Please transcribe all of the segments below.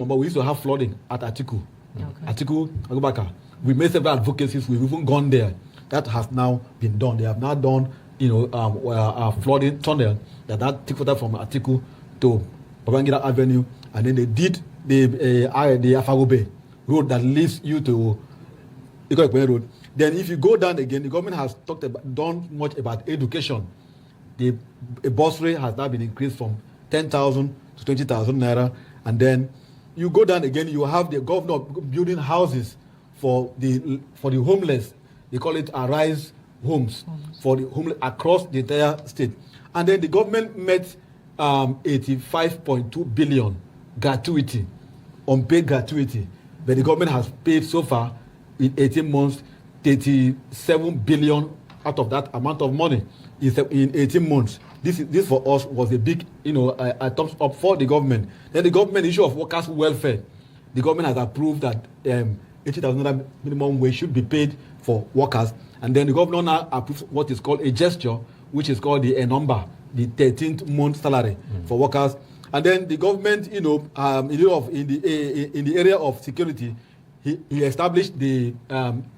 but we used to have flooding at Atiku. Atiku, Abubakar. We made several advocacies. We've even gone there. That has now been done. They have now done, flooding tunnel that took water from Atiku to Babangida Avenue, and then they did the Afagobe road that leads you to Ikoekwe Road. Then if you go down again, the government has done much about education. The bursary has now been increased from 10,000 to 20,000 naira, and then you go down again, you have the governor building houses for the homeless. They call it Arise Homes for the homeless across the entire state. And then the government met 85.2 billion gratuity, unpaid gratuity. But the government has paid so far in 18 months 37 billion out of that amount of money in 18 months. This for us was a big, a thumbs up for the government. Then the government issue of workers' welfare. The government has approved that 80,000 minimum wage should be paid for workers. And then the governor now approves what is called a gesture, which is called the number, the 13th month salary for workers. And then the government, in the area of security, he established the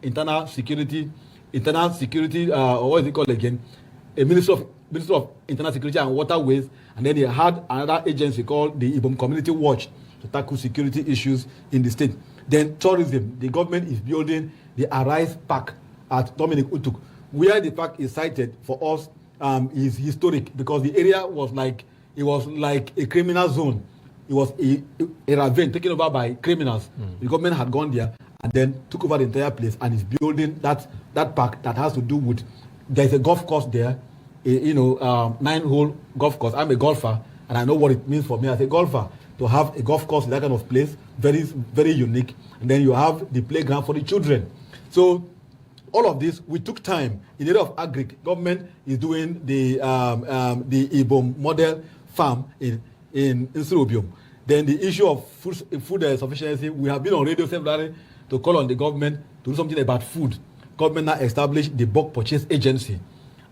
internal security, or what is it called again? A Ministry of Internal Security and Waterways, and then he had another agency called the Ibom Community Watch to tackle security issues in the state. Then tourism, the government is building the Arise Park at Dominic Utuk. Where the park is sited for us is historic because the area was like a criminal zone. It was a ravine taken over by criminals. The government had gone there and then took over the entire place and is building that park that has to do with. There's a golf course there, a 9-hole golf course. I'm a golfer and I know what it means for me as a golfer to have a golf course in that kind of place, very, very unique. And then you have the playground for the children. So all of this, we took time. In the area of agric, government is doing the Ibom model farm in Surubium. Then the issue of food sufficiency, we have been on radio severally to call on the government to do something about food. Government now established the bulk purchase agency.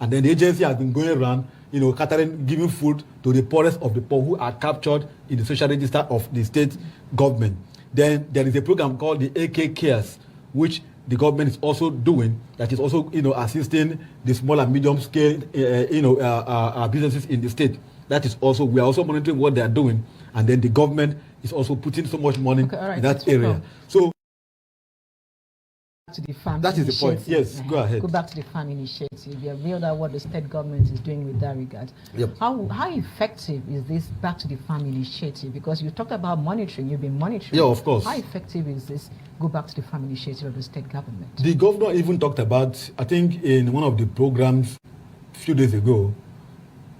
And then the agency has been going around, giving food to the poorest of the poor who are captured in the social register of the state government. Then there is a program called the AK Cares, which the government is also doing, that is also, assisting the small and medium scale, businesses in the state. That is also, we are also monitoring what they are doing. And then the government is also putting so much money in that area. So to the farm that is the point. Yes, go ahead. Go back to the farm initiative. You have reeled out what the state government is doing with that regard. Yep. How effective is this back to the farm initiative? Because you talked about monitoring, you've been monitoring. Yeah, of course. How effective is this go back to the farm initiative of the state government? The governor even talked about, I think in one of the programs a few days ago,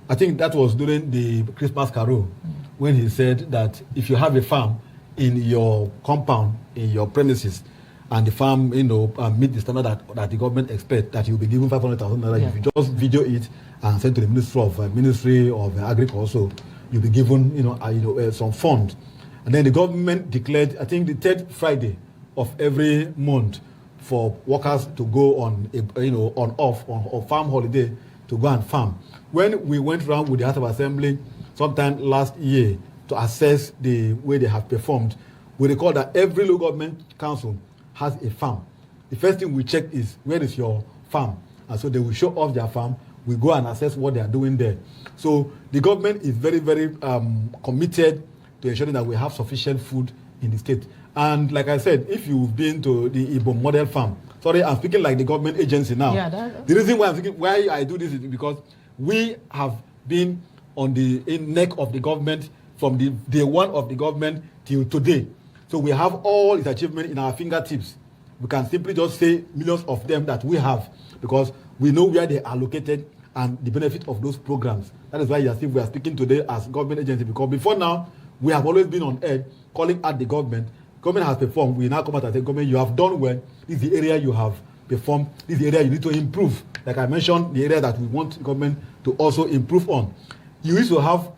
I think that was during the Christmas carol, when he said that if you have a farm in your compound, in your premises, and the farm, meet the standard that the government expects, that you'll be given 500,000 naira. If you just video it and send to the Ministry of Agriculture, you'll be given, some fund. And then the government declared, I think the 3rd Friday of every month, for workers to go on farm holiday to go and farm. When we went around with the House of Assembly sometime last year to assess the way they have performed, we recall that every local government council has a farm. The first thing we check is, where is your farm? And so they will show off their farm. We go and assess what they are doing there. So the government is very, very committed to ensuring that we have sufficient food in the state. And like I said, if you've been to the Ibom model farm, sorry, I'm speaking like the government agency now. The reason why I do this is because we have been on the neck of the government from the day one of the government till today. So we have all its achievements in our fingertips. We can simply just say millions of them that we have because we know where they are located and the benefit of those programs. That is why we are speaking today as government agency, because before now, we have always been on air calling at the government. Government has performed. We now come out and say, government, you have done well. This is the area you have performed. This is the area you need to improve. Like I mentioned, the area that we want government to also improve on. You used to have,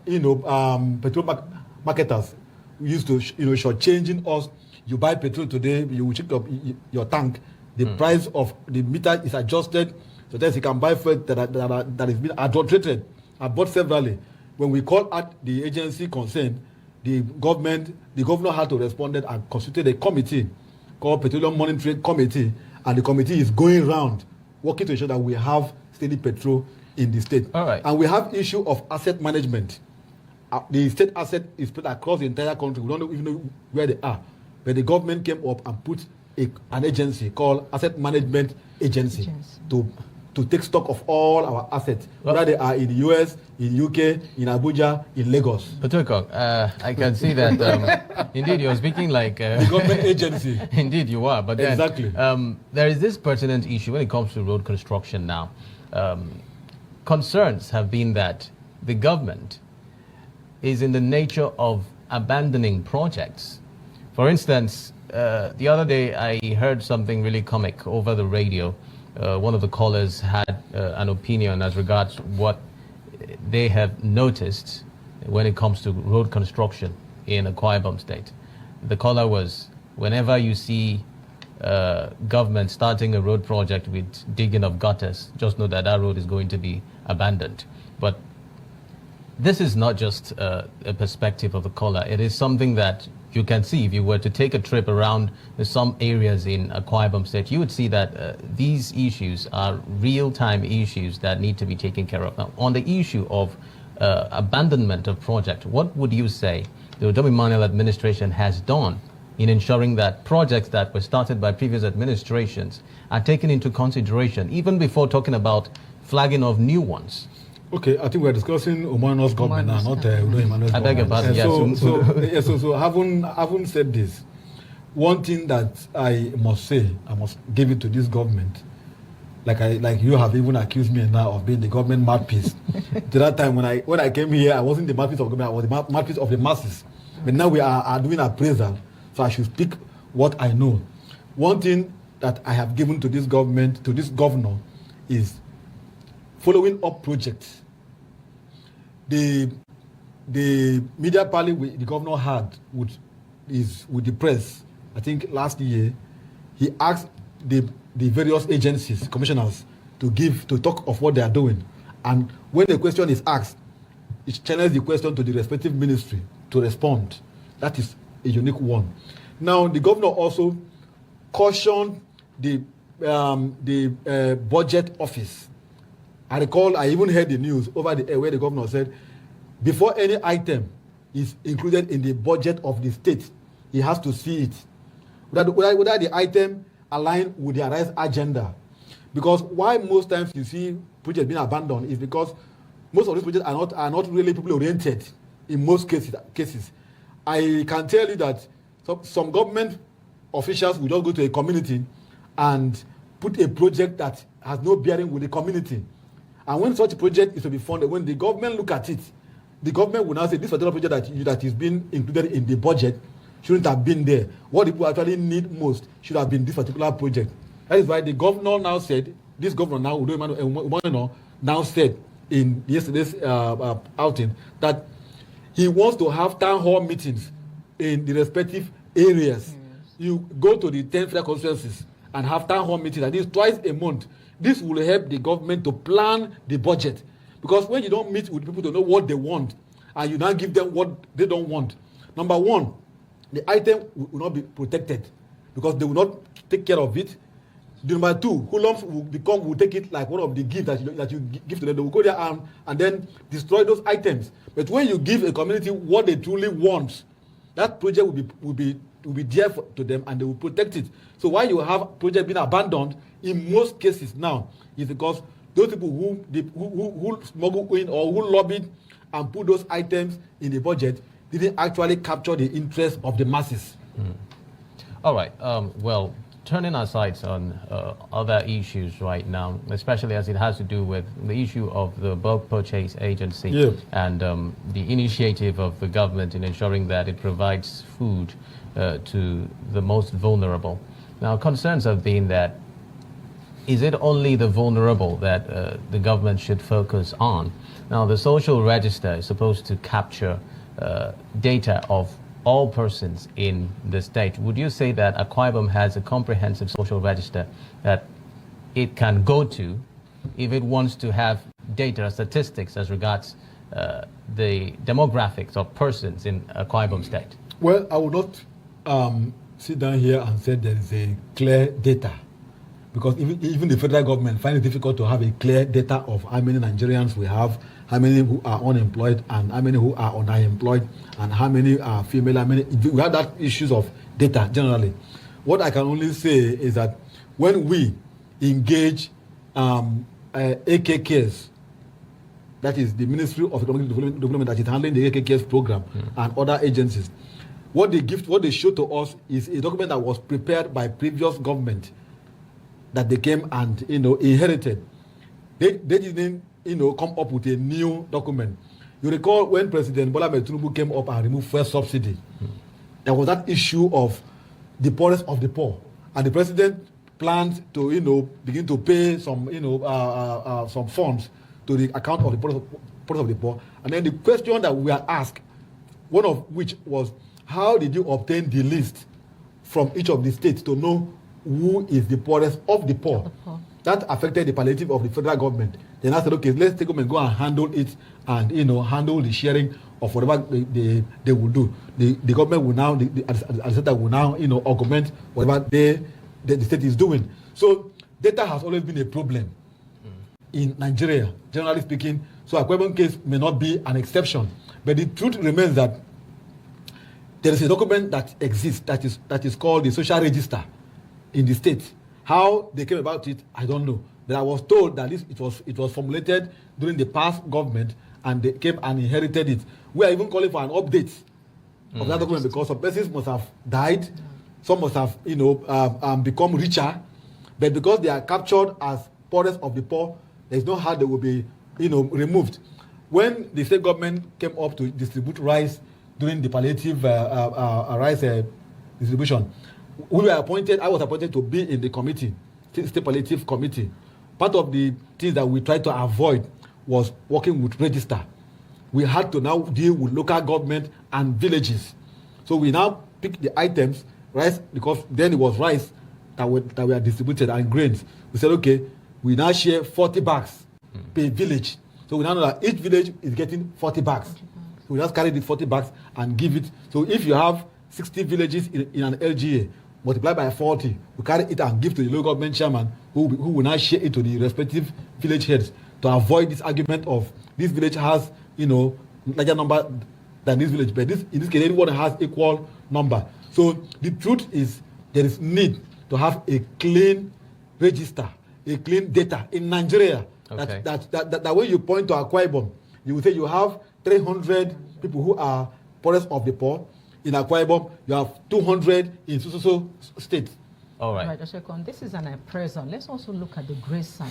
petrol marketers. We used to, shortchanging us. You buy petrol today, you will check up your tank. The price of the meter is adjusted. So that you can buy fuel that is being adulterated. I bought severally. When we call at the agency concerned, the governor had to respond and constituted a committee called Petroleum Monitoring Committee, and the committee is going around working to ensure that we have steady petrol in the state. All right. And we have issue of asset management. The state asset is spread across the entire country. We don't even know where they are. But the government came up and put an agency called Asset Management Agency to take stock of all our assets, whether they are in the US, in UK, in Abuja, in Lagos. Patukok, I can see that indeed you're speaking like the government agency. Indeed you are, but then, exactly. There is this pertinent issue when it comes to road construction now. Concerns have been that the government is in the nature of abandoning projects. For instance, the other day I heard something really comic over the radio. One of the callers had an opinion as regards what they have noticed when it comes to road construction in Akwa Ibom State. The caller was, whenever you see government starting a road project with digging of gutters, just know that that road is going to be abandoned. But this is not just a perspective of the caller. It is something that you can see if you were to take a trip around some areas in Akwa Ibom State. You would see that these issues are real-time issues that need to be taken care of. Now, on the issue of abandonment of project, what would you say the Umo Eno'S administration has done in ensuring that projects that were started by previous administrations are taken into consideration, even before talking about flagging of new ones? Okay, I think we're discussing Umo Eno'S government now, not Umo Eno'S I beg your pardon. So having said this, one thing that I must say, I must give it to this government, like you have even accused me now of being the government mouthpiece. To that time when I came here, I wasn't the mouthpiece of government, I was the mouthpiece of the masses. But now we are doing appraisal, so I should speak what I know. One thing that I have given to this government, to this governor, is following up projects. The media party the governor had with the press, I think last year, he asked the various agencies, commissioners, to talk of what they are doing. And when the question is asked, it channels the question to the respective ministry to respond. That is a unique one. Now, the governor also cautioned the budget office. I recall I even heard the news over the air where the governor said, before any item is included in the budget of the state, he has to see it. Whether the item align with the Arise agenda. Because why most times you see projects being abandoned is because most of these projects are not really people oriented in most cases. I can tell you that some government officials will just go to a community and put a project that has no bearing with the community. And when such a project is to be funded, when the government look at it, the government will now say this particular project that is being included in the budget shouldn't have been there. What people actually need most should have been this particular project. That is why the governor now said, this governor now, Umo Eno'S, now said in yesterday's outing that he wants to have town hall meetings in the respective areas. You go to the 10 federal constituencies and have town hall meetings at least twice a month. This will help the government to plan the budget. Because when you don't meet with people to know what they want, and you now give them what they don't want, number one, the item will not be protected because they will not take care of it. Number two, hoodlums will take it like one of the gifts that you give to them. They will go there and then destroy those items. But when you give a community what they truly want, that project will be dear to them and they will protect it. So why you have project being abandoned in most cases now is because those people who smuggle in or who lobbied and put those items in the budget didn't actually capture the interest of the masses. All right. Well, turning our sights on other issues right now, especially as it has to do with the issue of the bulk purchase agency and the initiative of the government in ensuring that it provides food to the most vulnerable. Now, concerns have been that is it only the vulnerable that the government should focus on? Now, the social register is supposed to capture data of all persons in the state. Would you say that Akwa Ibom has a comprehensive social register that it can go to if it wants to have data, statistics as regards the demographics of persons in Akwa Ibom State? Well, I would not sit down here and say there is a clear data, because even the federal government finds it difficult to have a clear data of how many Nigerians we have, how many who are unemployed, and how many who are unemployed, and how many are female, how many. We have that issues of data generally. What I can only say is that when we engage AKKs, that is the Ministry of Economic Development that is handling the AKKs program, and other agencies, what they show to us is a document that was prepared by previous government that they came and inherited. They didn't come up with a new document. You recall when President Bola Ahmed Tinubu came up and removed fuel subsidy, there was that issue of the poorest of the poor, and the president planned to begin to pay some some funds to the account of the poorest of the poor. And then the question that we are asked, one of which was, how did you obtain the list from each of the states to know who is the poorest of the poor? That affected the palliative of the federal government. Then I said, okay, let's take them and go and handle it, and handle the sharing of whatever they will do. The government will now, the center will now augment whatever the state is doing. So data has always been a problem in Nigeria, generally speaking. So Akwa Ibom case may not be an exception, but the truth remains that there is a document that exists that is called the social register in the state. How they came about it, I don't know. But I was told that it was formulated during the past government, and they came and inherited it. We are even calling for an update of that document, because some persons must have died, some must have become richer, but because they are captured as poorest of the poor, there is no how they will be removed. When the state government came up to distribute rice during the palliative rice distribution, I was appointed to be in the committee, state palliative committee. Part of the things that we tried to avoid was working with register. We had to now deal with local government and villages. So we now pick the items, rice, because then it was rice that were distributed, and grains. We said, okay, we now share 40 bags per village. So we now know that each village is getting 40 bags. So we just carry the 40 bags and give it. So if you have 60 villages in an LGA, multiply by 40, we carry it and give to the local government chairman, who will now share it to the respective village heads, to avoid this argument of this village has larger number than this village, but in this case everyone has equal number. So the truth is there is need to have a clean register, a clean data in Nigeria. Okay. That when you point to Akwa Ibom, you will say you have 300 people who are poorest of the poor. In Akwa Ibom, you have 200 in so state. All right. Right, Oshekon, this is an appraisal. Let's also look at the gray side.